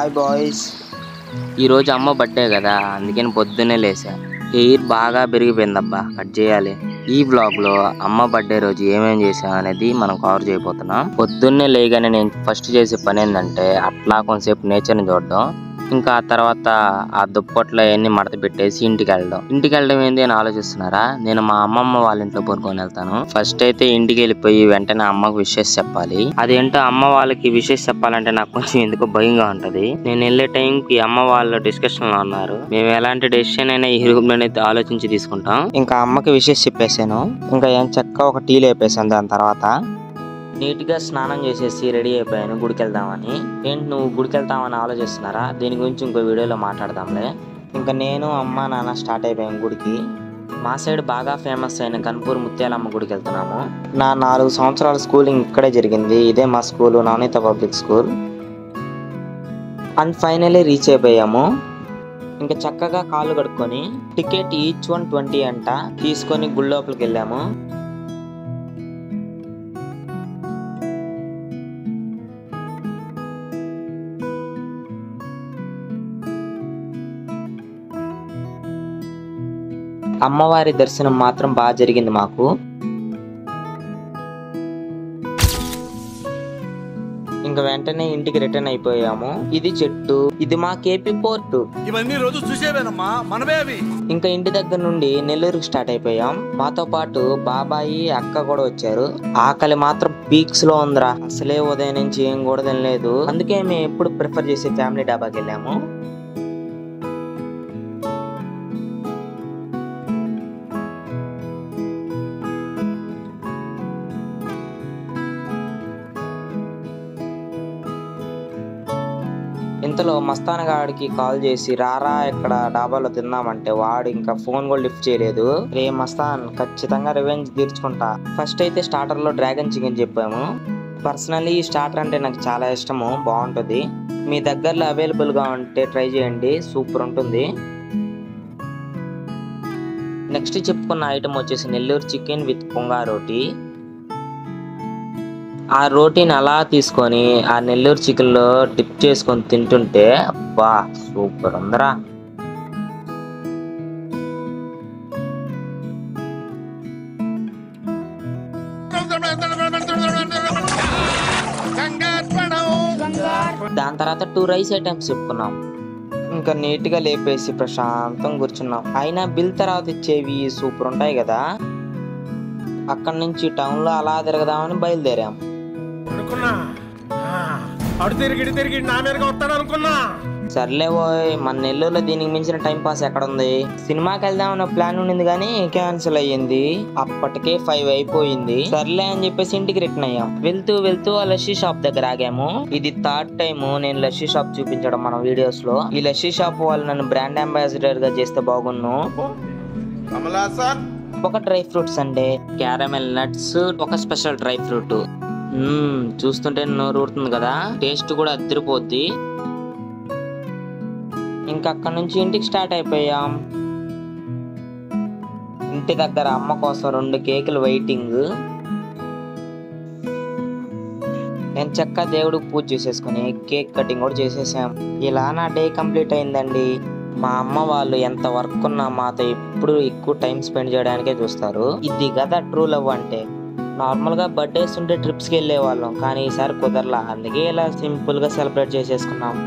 Hi boys. ఈరోజు అమ్మ birthday కదా, అందుకని పొద్దున్నే లేసా. హెయిర్ బాగా పెరిగిపోయిందబ్బా, కట్ చేయాలి. ఈ వ్లాగ్ లో అమ్మ బర్త్డే రోజు ఏమేం చేసాం అనేది మనం కవర్ చేయబోతున్నాం. పొద్దున్నే లేగానే నేను ఫస్ట్ చేసే పని ఏంటంటే అట్లా కొంతసేపు నేచర్ని చూడడం, ఇంకా ఆ తర్వాత ఆ దుప్పట్లో అవన్నీ మడత పెట్టేసి ఇంటికి వెళ్ళడం ఏంది అని ఆలోచిస్తున్నారా? నేను మా అమ్మమ్మ వాళ్ళ ఇంట్లో పడుకొని వెళ్తాను. ఫస్ట్ అయితే ఇంటికి వెళ్ళిపోయి వెంటనే అమ్మకు విషెస్ చెప్పాలి. అదేంటో అమ్మ వాళ్ళకి విషెస్ చెప్పాలంటే నాకు కొంచెం ఎందుకో భయంగా ఉంటది. నేను వెళ్ళే టైంకి అమ్మ వాళ్ళు డిస్కషన్ లో ఉన్నారు. మేము ఎలాంటి డెసిషన్ అయినా ఈ రూమ్ లోనే ఆలోచించి తీసుకుంటాం. ఇంకా అమ్మకి విషెస్ చెప్పేసాను. ఇంకా ఏం చక్క ఒక టీ లేపేసాను. దాని తర్వాత నీట్ గా స్నానం చేసేసి రెడీ అయిపోయాను గుడికి వెళ్దామని. ఏంటి నువ్వు గుడికి వెళ్తామని ఆలోచిస్తున్నారా? దీని గురించి ఇంకో వీడియోలో మాట్లాడదాంలే. ఇంకా నేను అమ్మ నాన్న స్టార్ట్ అయిపోయాం గుడికి. మా సైడ్ బాగా ఫేమస్ అయిన కన్పూర్ ముత్యాలమ్మ గుడికి వెళ్తున్నాము. నా 4 సంవత్సరాల స్కూలింగ్ ఇక్కడే జరిగింది. ఇదే మా school, Navaneetha public school. And finally reach అయిపోయాము. ఇంకా చక్కగా కాళ్ళు కడుక్కొని టికెట్ ఈచ్ 120 అంట తీసుకొని గుడి లోపలికి వెళ్ళాము. అమ్మవారి దర్శనం మాత్రం బాగా జరిగింది మాకు. ఇంకా వెంటనే ఇంటికి రిటర్న్ అయిపోయాము. ఇది చెట్టు, ఇది మా కేపీ పోర్టు. ఇవన్నీ రోజు చూసేవేనమ్మా, మనమే అవి. ఇంకా ఇంటి దగ్గర నుండి నెల్లూరుకి స్టార్ట్ అయిపోయాం. మాతో పాటు బాబాయి అక్క కూడా వచ్చారు. ఆకలి మాత్రం పీక్స్ లో ఉందిరా. అసలే ఉదయం నుంచి ఏం కూడా తినలేదు. అందుకే మేము ఎప్పుడు ప్రిఫర్ చేసే ఫ్యామిలీ డాబాకి వెళ్ళాము. ఇంతలో మస్తానగాడికి కాల్ చేసి రారా ఇక్కడ డాబాలో తిందామంటే వాడు ఇంకా ఫోన్ కూడా లిఫ్ట్ చేయలేదు. రే మస్తాన్, ఖచ్చితంగా రివెంజ్ తీర్చుకుంటా. ఫస్ట్ అయితే స్టార్టర్ లో డ్రాగన్ చికెన్ చెప్పాము. పర్సనలీ ఈ స్టార్టర్ అంటే నాకు చాలా ఇష్టము, బాగుంటుంది. మీ దగ్గరలో అవైలబుల్ గా ఉంటే ట్రై చేయండి, సూపర్ ఉంటుంది. నెక్స్ట్ చెప్పుకున్న ఐటమ్ వచ్చేసి నెల్లూరు చికెన్ విత్ పొంగా రోటీ. ఆ రోటీని అలా తీసుకొని ఆ నెల్లూరు చికెన్ లో డిప్ చేసుకొని తింటుంటే అబ్బా సూపర్ ఉందరా. దాని తర్వాత 2 రైస్ ఐటమ్స్ చెప్పుకున్నాం. ఇంకా నీట్ గా లేపేసి ప్రశాంతంగా కూర్చున్నాం. అయినా బిల్ తర్వాత ఇచ్చేవి సూపర్ ఉంటాయి కదా. అక్కడ నుంచి టౌన్ లో అలా తిరగదామని బయలుదేరాం. సర్లే పోయ్, మన నెల్లూరులో దీనికి మించిన టైం పాస్ ఎక్కడ ఉంది. సినిమాకి వెళ్దామన్న ప్లాన్ ఉండింది కానీ క్యాన్సిల్ అయ్యింది. అప్పటికే 5 అయిపోయింది. సర్లే అని చెప్పేసి ఇంటికి రిటర్న్ అయ్యాం. వెళ్తూ ఆ లస్సీ షాప్ దగ్గర ఆగాము. ఇది 3rd టైం నేను లస్సీ షాప్ చూపించడం మన వీడియోస్ లో. ఈ లస్సీ షాప్ వాళ్ళు నన్ను బ్రాండ్ అంబాసిడర్ గా చేస్తే బాగున్ను. ఒక డ్రై ఫ్రూట్స్ అండి, క్యారమెల్ నట్స్, ఒక స్పెషల్ డ్రై ఫ్రూట్. చూస్తుంటే నోరు ఊరుతుంది కదా, టేస్ట్ కూడా అదిరిపోద్ది. ఇంకా అక్కడ నుంచి ఇంటికి స్టార్ట్ అయిపోయాం. ఇంటి దగ్గర అమ్మ కోసం 2 కేకులు వెయిటింగ్. నేను చక్కగా దేవుడికి పూజ చేసేసుకుని కేక్ కటింగ్ కూడా చేసేసాం. ఇలా నా డే కంప్లీట్ అయిందండి. మా అమ్మ వాళ్ళు ఎంత వర్క్ ఉన్నా మాతో ఎప్పుడు ఎక్కువ టైం స్పెండ్ చేయడానికే చూస్తారు. ఇది కదా ట్రూ లవ్ అంటే. నార్మల్ గా బర్త్డేస్ ఉంటే ట్రిప్స్ కి వెళ్ళే వాళ్ళం, కానీ ఈసారి కుదరలా. అందుకే ఇలా సింపుల్ గా సెలబ్రేట్ చేసేసుకున్నాం.